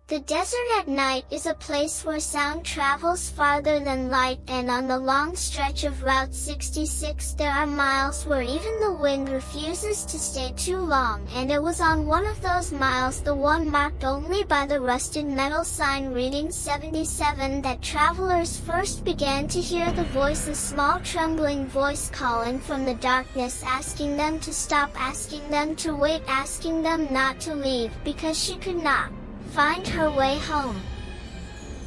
The desert at night is a place where sound travels farther than light, and on the long stretch of Route 66 there are miles where even the wind refuses to stay too long, and it was on one of those miles, the one marked only by the rusted metal sign reading 77, that travelers first began to hear the voice, a small trembling voice calling from the darkness, asking them to stop, asking them to wait, asking them not to leave, because she could not find her way home.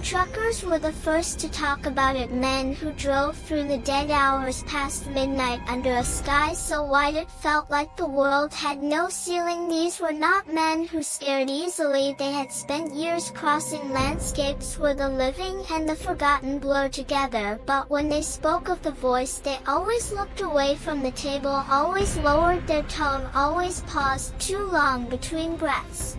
Truckers were the first to talk about it, men who drove through the dead hours past midnight under a sky so white it felt like the world had no ceiling. These were not men who scared easily, they had spent years crossing landscapes where the living and the forgotten blur together, but when they spoke of the voice they always looked away from the table, always lowered their tone, always paused too long between breaths.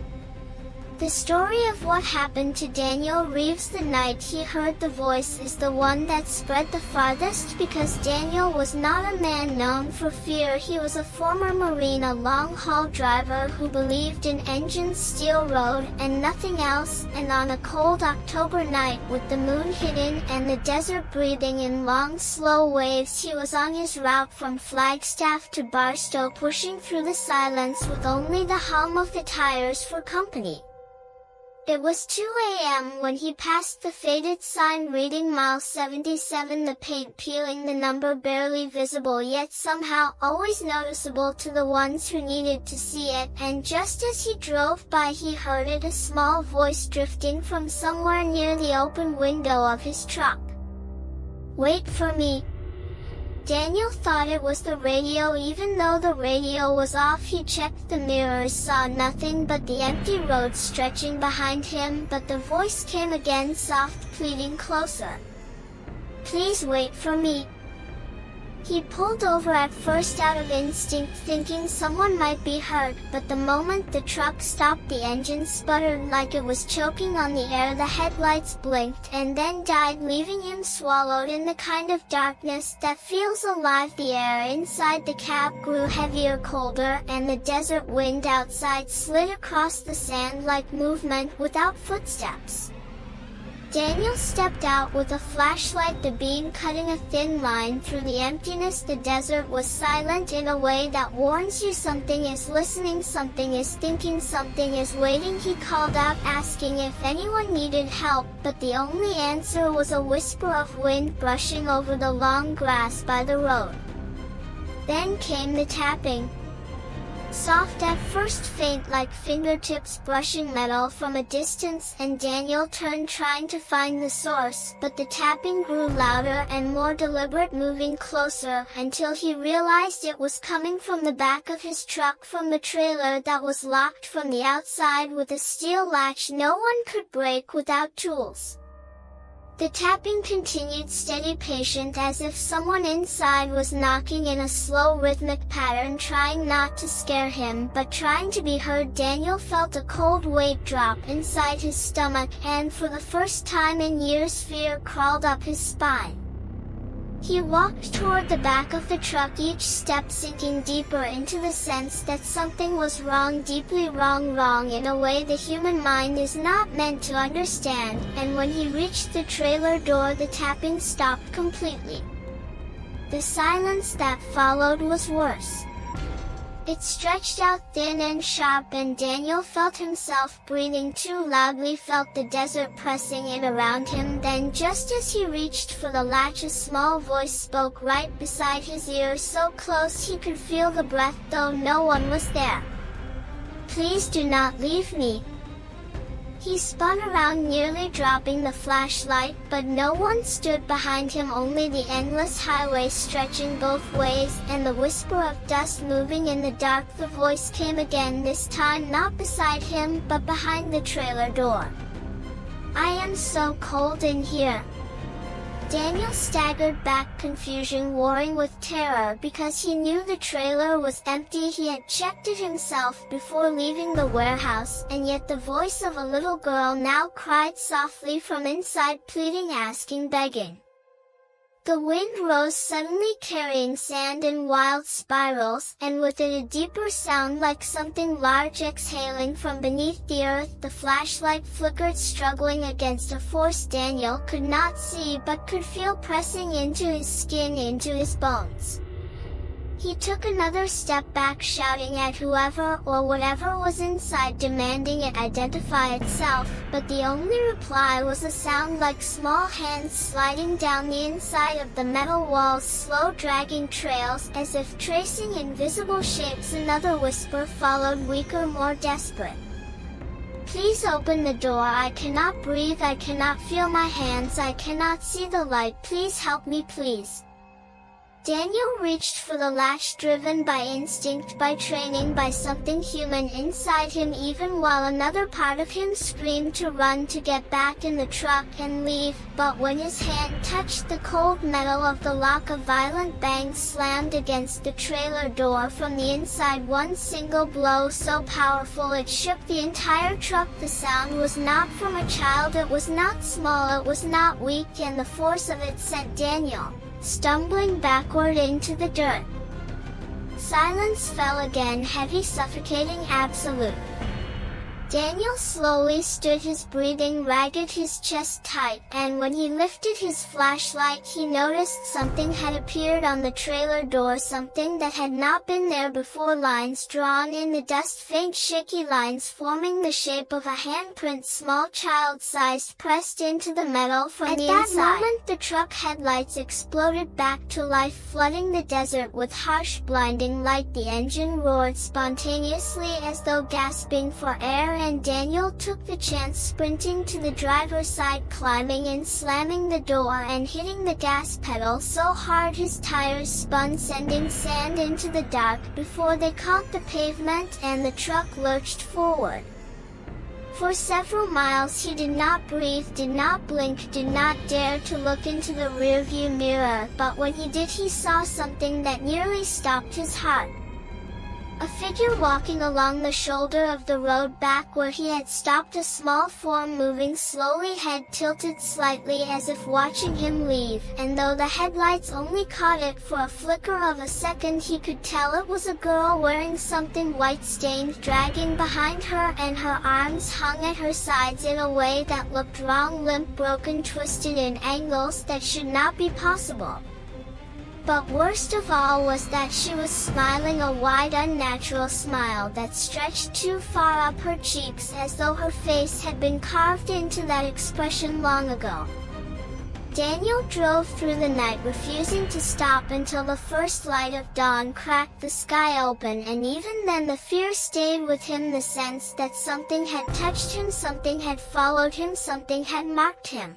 The story of what happened to Daniel Reeves the night he heard the voice is the one that spread the farthest, because Daniel was not a man known for fear. He was a former Marine, a long-haul driver who believed in engines, steel road, and nothing else, and on a cold October night with the moon hidden and the desert breathing in long slow waves, he was on his route from Flagstaff to Barstow, pushing through the silence with only the hum of the tires for company. It was 2 a.m. when he passed the faded sign reading mile 77, the paint peeling, the number barely visible yet somehow always noticeable to the ones who needed to see it, and just as he drove by he heard it, a small voice drifting from somewhere near the open window of his truck. "Wait for me." Daniel thought it was the radio. Even though the radio was off, he checked the mirrors, saw nothing but the empty road stretching behind him, but the voice came again, soft, pleading, closer. "Please wait for me." He pulled over at first out of instinct, thinking someone might be hurt, but the moment the truck stopped the engine sputtered like it was choking on the air, the headlights blinked and then died, leaving him swallowed in the kind of darkness that feels alive. The air inside the cab grew heavier, colder, and the desert wind outside slid across the sand like movement without footsteps. Daniel stepped out with a flashlight, the beam cutting a thin line through the emptiness. The desert was silent in a way that warns you something is listening, something is thinking, something is waiting. He called out, asking if anyone needed help, but the only answer was a whisper of wind brushing over the long grass by the road. Then came the tapping. Soft at first, faint like fingertips brushing metal from a distance, and Daniel turned trying to find the source, but the tapping grew louder and more deliberate, moving closer, until he realized it was coming from the back of his truck, from the trailer that was locked from the outside with a steel latch no one could break without tools. The tapping continued, steady, patient, as if someone inside was knocking in a slow rhythmic pattern, trying not to scare him, but trying to be heard. Daniel felt a cold weight drop inside his stomach, and for the first time in years fear crawled up his spine. He walked toward the back of the truck, each step sinking deeper into the sense that something was wrong, deeply wrong, wrong in a way the human mind is not meant to understand, and when he reached the trailer door the tapping stopped completely. The silence that followed was worse. It stretched out thin and sharp, and Daniel felt himself breathing too loudly, felt the desert pressing in around him. Then just as he reached for the latch, a small voice spoke right beside his ear, so close he could feel the breath though no one was there. "Please do not leave me." He spun around, nearly dropping the flashlight, but no one stood behind him, only the endless highway stretching both ways, and the whisper of dust moving in the dark. The voice came again, this time not beside him, but behind the trailer door. "I am so cold in here." Daniel staggered back, confusion warring with terror, because he knew the trailer was empty. He had checked it himself before leaving the warehouse, and yet the voice of a little girl now cried softly from inside, pleading, asking, begging. The wind rose suddenly, carrying sand in wild spirals, and with it a deeper sound like something large exhaling from beneath the earth. The flashlight flickered, struggling against a force Daniel could not see but could feel pressing into his skin, into his bones. He took another step back, shouting at whoever or whatever was inside, demanding it identify itself, but the only reply was a sound like small hands sliding down the inside of the metal walls, slow dragging trails as if tracing invisible shapes. Another whisper followed, weaker, more desperate. "Please open the door. I cannot breathe. I cannot feel my hands. I cannot see the light. Please help me, please." Daniel reached for the latch, driven by instinct, by training, by something human inside him, even while another part of him screamed to run, to get back in the truck and leave. But when his hand touched the cold metal of the lock, a violent bang slammed against the trailer door from the inside. One single blow so powerful it shook the entire truck. The sound was not from a child, it was not small, it was not weak, and the force of it sent Daniel stumbling backward into the dirt. Silence fell again, heavy, suffocating, absolute. Daniel slowly stood, his breathing ragged, his chest tight, and when he lifted his flashlight he noticed something had appeared on the trailer door, something that had not been there before. Lines drawn in the dust, faint shaky lines forming the shape of a handprint, small, child-sized, pressed into the metal from the inside. At that moment the truck headlights exploded back to life, flooding the desert with harsh, blinding light. The engine roared spontaneously as though gasping for air, and Daniel took the chance, sprinting to the driver's side, climbing in, slamming the door and hitting the gas pedal so hard his tires spun, sending sand into the dark before they caught the pavement, and the truck lurched forward. For several miles he did not breathe, did not blink, did not dare to look into the rearview mirror, but when he did he saw something that nearly stopped his heart. A figure walking along the shoulder of the road back where he had stopped, a small form moving slowly, head tilted slightly as if watching him leave, and though the headlights only caught it for a flicker of a second, he could tell it was a girl wearing something white-stained, dragging behind her, and her arms hung at her sides in a way that looked wrong, limp, broken, twisted in angles that should not be possible. But worst of all was that she was smiling, a wide, unnatural smile that stretched too far up her cheeks, as though her face had been carved into that expression long ago. Daniel drove through the night, refusing to stop until the first light of dawn cracked the sky open, and even then the fear stayed with him, the sense that something had touched him, something had followed him, something had marked him.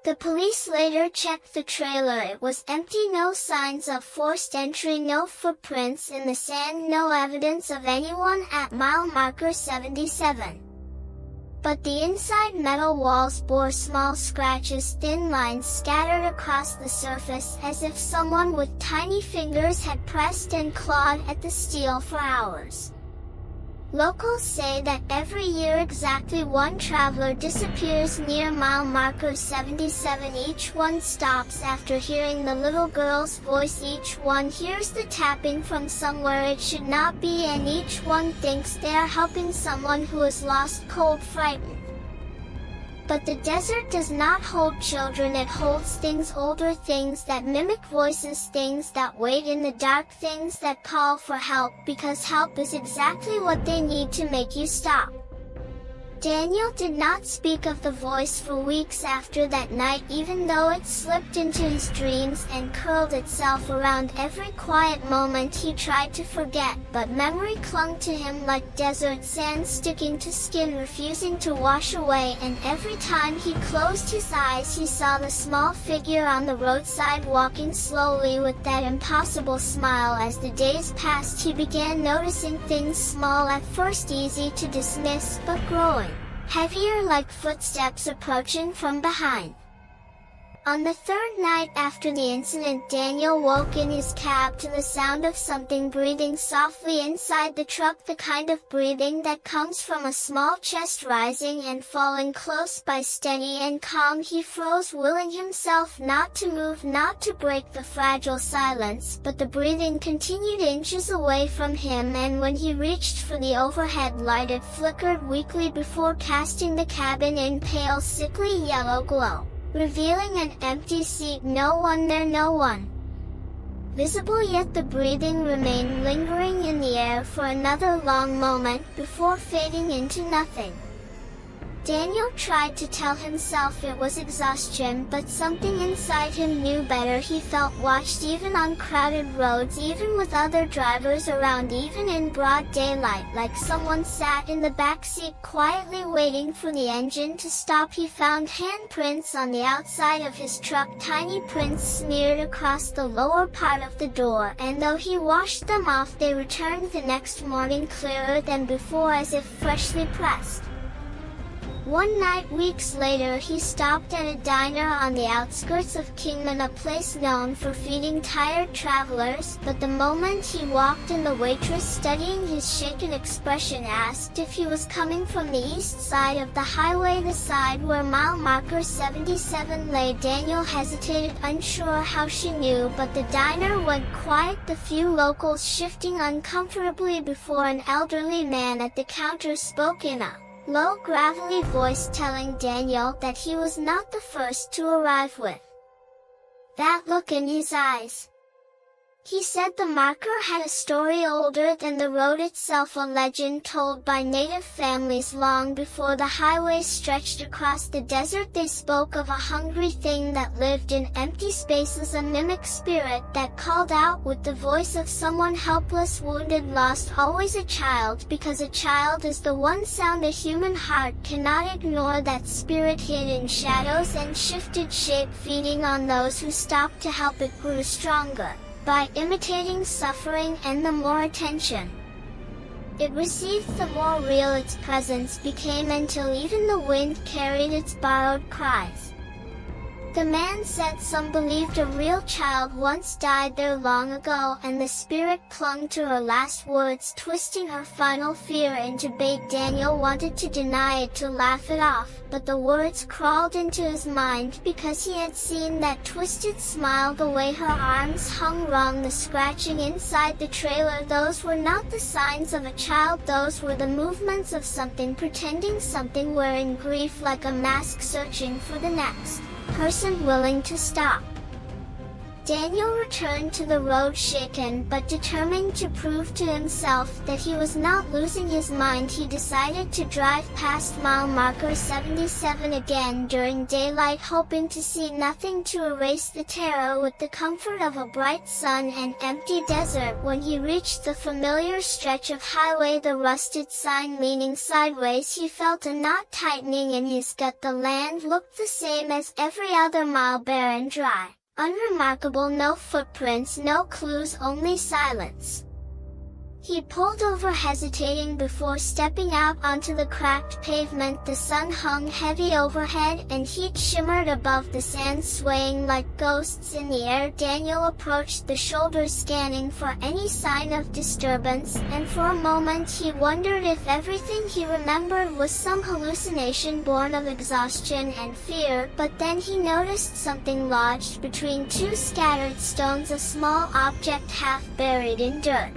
The police later checked the trailer. It was empty, no signs of forced entry, no footprints in the sand, no evidence of anyone at mile marker 77. But the inside metal walls bore small scratches, thin lines scattered across the surface, as if someone with tiny fingers had pressed and clawed at the steel for hours. Locals say that every year exactly one traveler disappears near mile marker 77. Each one stops after hearing the little girl's voice. Each one hears the tapping from somewhere it should not be, and each one thinks they are helping someone who is lost, cold, frightened. But the desert does not hold children, it holds things, older things that mimic voices, things that wait in the dark, things that call for help, because help is exactly what they need to make you stop. Daniel did not speak of the voice for weeks after that night, even though it slipped into his dreams and curled itself around every quiet moment he tried to forget, but memory clung to him like desert sand sticking to skin, refusing to wash away, and every time he closed his eyes he saw the small figure on the roadside walking slowly with that impossible smile. As the days passed he began noticing things, small at first, easy to dismiss, but growing heavier, like footsteps approaching from behind. On the third night after the incident, Daniel woke in his cab to the sound of something breathing softly inside the truck, the kind of breathing that comes from a small chest rising and falling close by. Steady and calm, he froze, willing himself not to move, not to break the fragile silence, but the breathing continued inches away from him, and when he reached for the overhead light, it flickered weakly before casting the cabin in pale, sickly yellow glow, revealing an empty seat. No one there, no one visible, yet the breathing remained lingering in the air for another long moment before fading into nothing. Daniel tried to tell himself it was exhaustion, but something inside him knew better. He felt watched, even on crowded roads, even with other drivers around, even in broad daylight, like someone sat in the back seat quietly waiting for the engine to stop. He found handprints on the outside of his truck, tiny prints smeared across the lower part of the door, and though he washed them off, they returned the next morning clearer than before, as if freshly pressed. One night weeks later, he stopped at a diner on the outskirts of Kingman, a place known for feeding tired travelers, but the moment he walked in, the waitress, studying his shaken expression, asked if he was coming from the east side of the highway, the side where mile marker 77 lay. Daniel hesitated, unsure how she knew, but the diner went quiet, the few locals shifting uncomfortably before an elderly man at the counter spoke in a low, gravelly voice, telling Daniel that he was not the first to arrive. With that look in his eyes, he said the marker had a story older than the road itself, a legend told by native families long before the highway stretched across the desert. They spoke of a hungry thing that lived in empty spaces, a mimic spirit that called out with the voice of someone helpless, wounded, lost, always a child, because a child is the one sound a human heart cannot ignore. That spirit hid in shadows and shifted shape, feeding on those who stopped to help. It grew stronger by imitating suffering, and the more attention it received, the more real its presence became, until even the wind carried its borrowed cries. The man said some believed a real child once died there long ago, and the spirit clung to her last words, twisting her final fear into bait. Daniel wanted to deny it, to laugh it off, but the words crawled into his mind because he had seen that twisted smile, the way her arms hung wrong, the scratching inside the trailer. Those were not the signs of a child, those were the movements of something pretending something, wearing grief like a mask, searching for the next person willing to stop. Daniel returned to the road, shaken but determined to prove to himself that he was not losing his mind. He decided to drive past mile marker 77 again during daylight, hoping to see nothing to erase the terror with the comfort of a bright sun and empty desert. When he reached the familiar stretch of highway, the rusted sign leaning sideways, he felt a knot tightening in his gut. The land looked the same as every other mile, bare and dry, unremarkable, no footprints, no clues, only silence. He pulled over, hesitating before stepping out onto the cracked pavement. The sun hung heavy overhead, and heat shimmered above the sand, swaying like ghosts in the air. Daniel approached the shoulder, scanning for any sign of disturbance, and for a moment he wondered if everything he remembered was some hallucination born of exhaustion and fear. But then he noticed something lodged between two scattered stones, a small object half buried in dirt.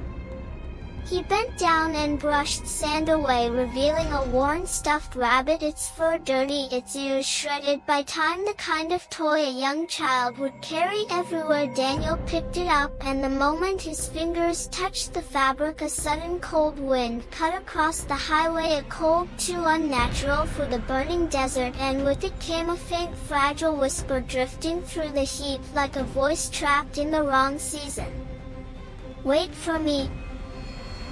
He bent down and brushed sand away, revealing a worn stuffed rabbit, its fur dirty, its ears shredded by time, the kind of toy a young child would carry everywhere. Daniel picked it up, and the moment his fingers touched the fabric, a sudden cold wind cut across the highway, a cold too unnatural for the burning desert, and with it came a faint, fragile whisper drifting through the heat, like a voice trapped in the wrong season. "Wait for me."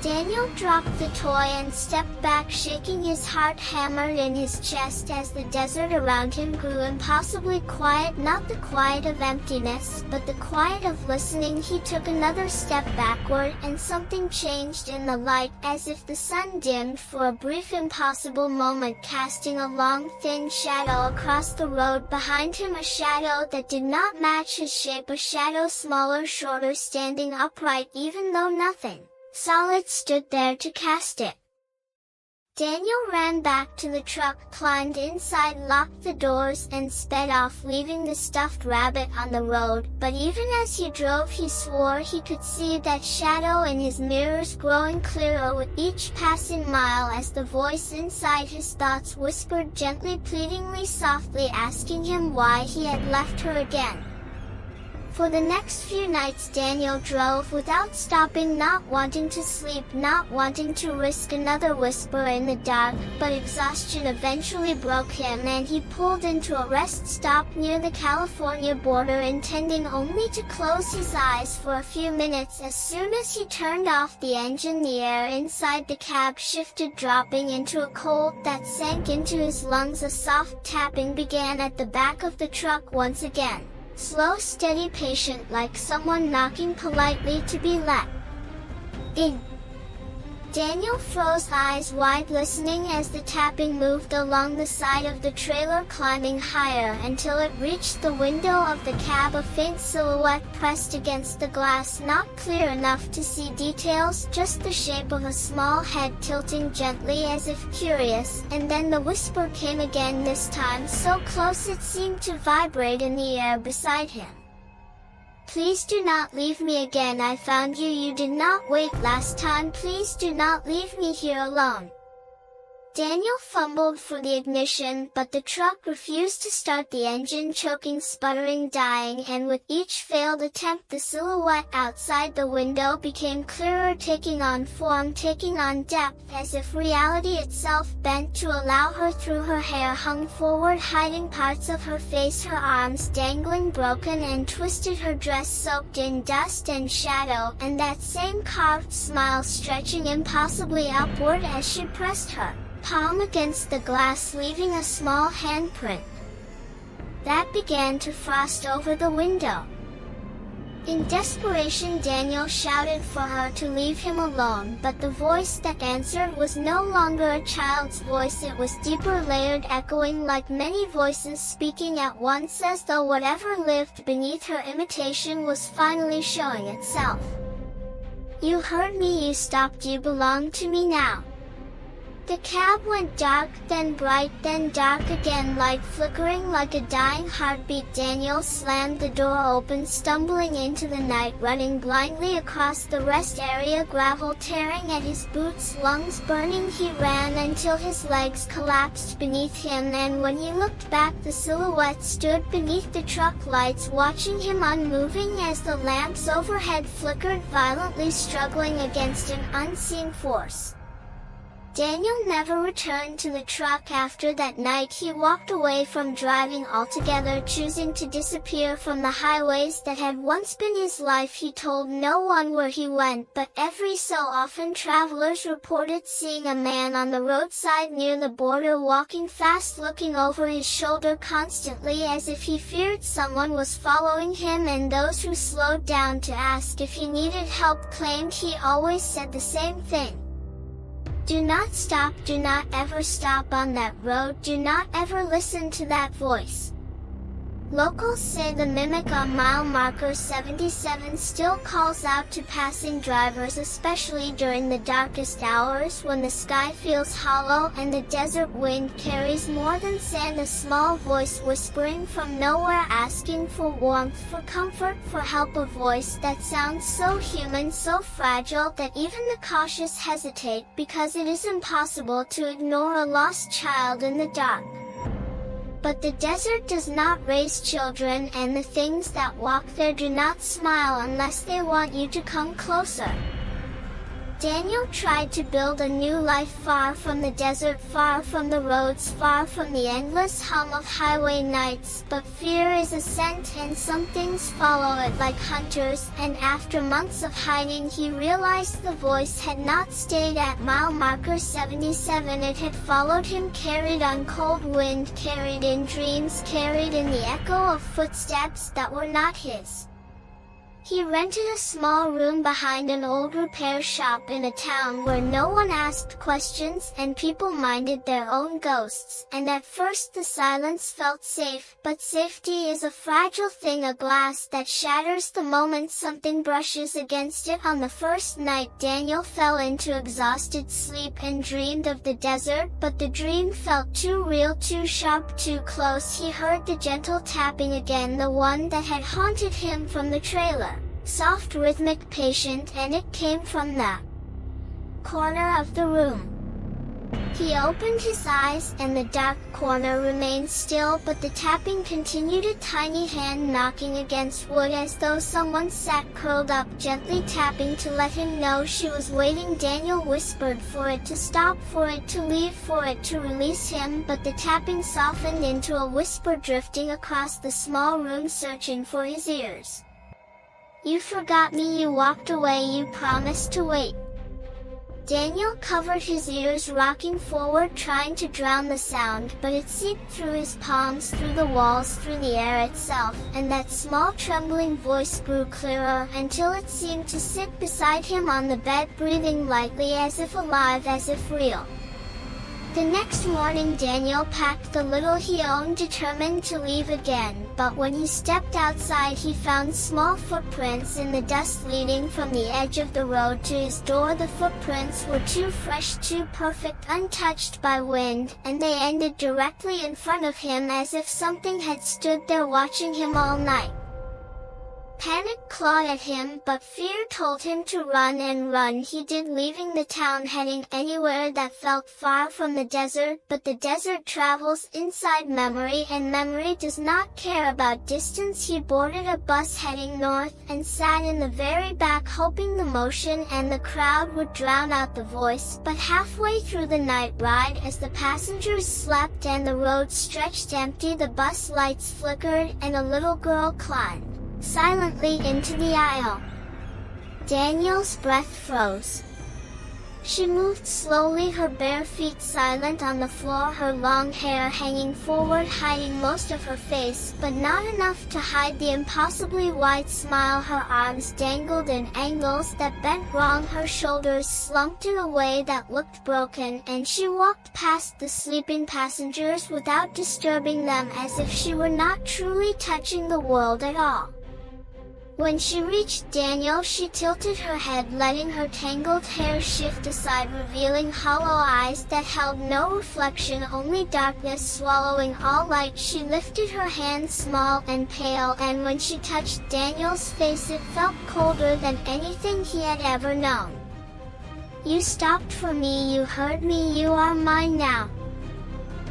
Daniel dropped the toy and stepped back, shaking his heart hammered in his chest as the desert around him grew impossibly quiet, not the quiet of emptiness, but the quiet of listening. He took another step backward, and something changed in the light, as if the sun dimmed for a brief impossible moment, casting a long thin shadow across the road behind him, a shadow that did not match his shape, a shadow smaller, shorter, standing upright even though nothing solid stood there to cast it. Daniel ran back to the truck, climbed inside, locked the doors, and sped off, leaving the stuffed rabbit on the road. But even as he drove, he swore he could see that shadow in his mirrors growing clearer with each passing mile, as the voice inside his thoughts whispered gently, pleadingly, softly, asking him why he had left her again. For the next few nights Daniel drove without stopping, not wanting to sleep, not wanting to risk another whisper in the dark, but exhaustion eventually broke him and he pulled into a rest stop near the California border, intending only to close his eyes for a few minutes. As soon as he turned off the engine, the air inside the cab shifted, dropping into a cold that sank into his lungs. A soft tapping began at the back of the truck once again. Slow, steady, patient, like someone knocking politely to be let in. Daniel froze, eyes wide, listening as the tapping moved along the side of the trailer, climbing higher until it reached the window of the cab, a faint silhouette pressed against the glass, not clear enough to see details, just the shape of a small head tilting gently as if curious. And then the whisper came again, this time so close it seemed to vibrate in the air beside him. Please do not leave me again. I found you. You did not wait last time. Please do not leave me here alone. Daniel fumbled for the ignition, but the truck refused to start, the engine choking, sputtering, dying, and with each failed attempt the silhouette outside the window became clearer, taking on form, taking on depth, as if reality itself bent to allow her through. Her hair hung forward, hiding parts of her face, her arms dangling broken and twisted, her dress soaked in dust and shadow, and that same carved smile stretching impossibly upward as she pressed her palm against the glass, leaving a small handprint that began to frost over the window. In desperation, Daniel shouted for her to leave him alone, but the voice that answered was no longer a child's voice. It was deeper, layered, echoing like many voices speaking at once, as though whatever lived beneath her imitation was finally showing itself. You heard me, you stopped, you belong to me now. The cab went dark, then bright, then dark again, light flickering like a dying heartbeat. Daniel slammed the door open, stumbling into the night, running blindly across the rest area, gravel tearing at his boots, lungs burning. He ran until his legs collapsed beneath him, and when he looked back, the silhouette stood beneath the truck lights, watching him, unmoving as the lamps overhead flickered violently, struggling against an unseen force. Daniel never returned to the truck after that night. He walked away from driving altogether, choosing to disappear from the highways that had once been his life. He told no one where he went, but every so often travelers reported seeing a man on the roadside near the border, walking fast, looking over his shoulder constantly as if he feared someone was following him, and those who slowed down to ask if he needed help claimed he always said the same thing. Do not stop, do not ever stop on that road, do not ever listen to that voice. Locals say the mimic on mile marker 77 still calls out to passing drivers, especially during the darkest hours when the sky feels hollow and the desert wind carries more than sand. A small voice whispering from nowhere, asking for warmth, for comfort, for help. A voice that sounds so human, so fragile that even the cautious hesitate, because it is impossible to ignore a lost child in the dark. But the desert does not raise children, and the things that walk there do not smile unless they want you to come closer. Daniel tried to build a new life far from the desert, far from the roads, far from the endless hum of highway nights, but fear is a scent and some things follow it like hunters, and after months of hiding he realized the voice had not stayed at mile marker 77. It had followed him, carried on cold wind, carried in dreams, carried in the echo of footsteps that were not his. He rented a small room behind an old repair shop in a town where no one asked questions and people minded their own ghosts, and at first the silence felt safe, but safety is a fragile thing, a glass that shatters the moment something brushes against it. On the first night Daniel fell into exhausted sleep and dreamed of the desert, but the dream felt too real, too sharp, too close. He heard the gentle tapping again, the one that had haunted him from the trailer. Soft, rhythmic, patient, and it came from the corner of the room. He opened his eyes and the dark corner remained still, but the tapping continued, a tiny hand knocking against wood as though someone sat curled up, gently tapping to let him know she was waiting. Daniel whispered for it to stop, for it to leave, for it to release him, but the tapping softened into a whisper drifting across the small room, searching for his ears. You forgot me, you walked away, you promised to wait. Daniel covered his ears, rocking forward, trying to drown the sound, but it seeped through his palms, through the walls, through the air itself, and that small trembling voice grew clearer, until it seemed to sit beside him on the bed, breathing lightly, as if alive, as if real. The next morning Daniel packed the little he owned, determined to leave again, but when he stepped outside he found small footprints in the dust leading from the edge of the road to his door. The footprints were too fresh, too perfect, untouched by wind, and they ended directly in front of him, as if something had stood there watching him all night. Panic clawed at him, but fear told him to run, and run he did, leaving the town, heading anywhere that felt far from the desert. But the desert travels inside memory, and memory does not care about distance. He boarded a bus heading north, and sat in the very back, hoping the motion and the crowd would drown out the voice. But halfway through the night ride, as the passengers slept and the road stretched empty, the bus lights flickered, and a little girl climbed silently into the aisle. Daniel's breath froze. She moved slowly, her bare feet silent on the floor, her long hair hanging forward, hiding most of her face, but not enough to hide the impossibly wide smile. Her arms dangled in angles that bent wrong, her shoulders slumped in a way that looked broken, and she walked past the sleeping passengers without disturbing them, as if she were not truly touching the world at all. When she reached Daniel, she tilted her head, letting her tangled hair shift aside, revealing hollow eyes that held no reflection, only darkness swallowing all light. She lifted her hand, small and pale, and when she touched Daniel's face it felt colder than anything he had ever known. You stopped for me, you heard me, you are mine now.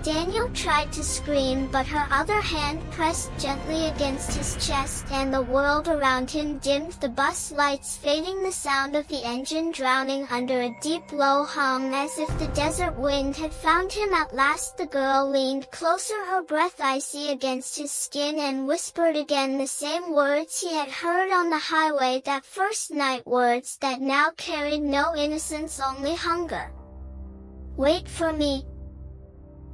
Daniel tried to scream, but her other hand pressed gently against his chest, and the world around him dimmed, the bus lights fading, the sound of the engine drowning under a deep low hum, as if the desert wind had found him at last. The girl leaned closer, her breath icy against his skin, and whispered again the same words he had heard on the highway that first night, words that now carried no innocence, only hunger. Wait for me.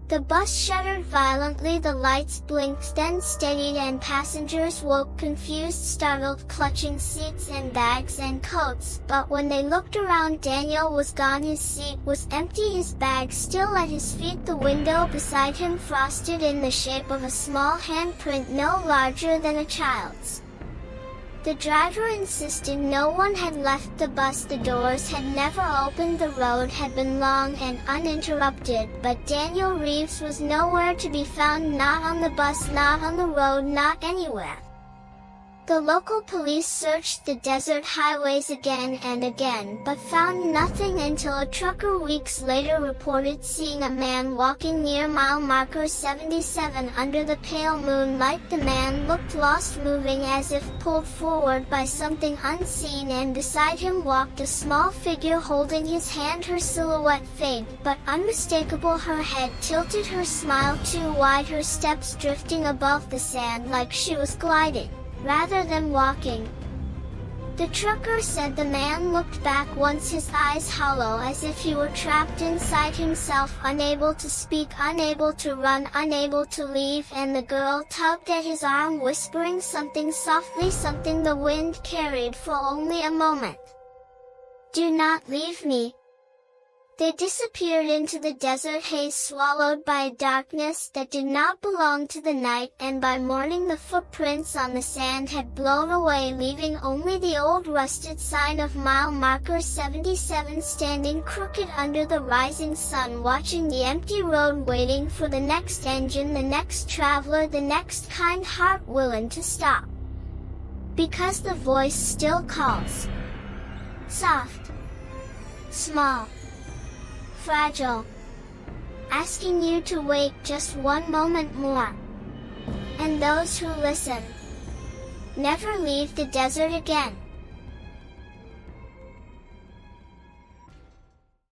The bus shuddered violently, the lights blinked, then steadied, and passengers woke, confused, startled, clutching seats and bags and coats. But when they looked around, Daniel was gone, his seat was empty, his bag still at his feet, the window beside him frosted in the shape of a small handprint no larger than a child's. The driver insisted no one had left the bus, the doors had never opened, the road had been long and uninterrupted, but Daniel Reeves was nowhere to be found, not on the bus, not on the road, not anywhere. The local police searched the desert highways again and again but found nothing until a trucker weeks later reported seeing a man walking near mile marker 77 under the pale moonlight. The man looked lost, moving as if pulled forward by something unseen, and beside him walked a small figure holding his hand, her silhouette faint but unmistakable, her head tilted, her smile too wide, her steps drifting above the sand like she was gliding rather than walking. The trucker said the man looked back once, his eyes hollow as if he were trapped inside himself, unable to speak, unable to run, unable to leave, and the girl tugged at his arm, whispering something softly, something the wind carried for only a moment. "Do not leave me." They disappeared into the desert haze, swallowed by a darkness that did not belong to the night, and by morning the footprints on the sand had blown away, leaving only the old rusted sign of mile marker 77 standing crooked under the rising sun, watching the empty road, waiting for the next engine, the next traveler, the next kind heart willing to stop. Because the voice still calls. Soft. Small. Fragile, asking you to wait just one moment more. And those who listen never leave the desert again.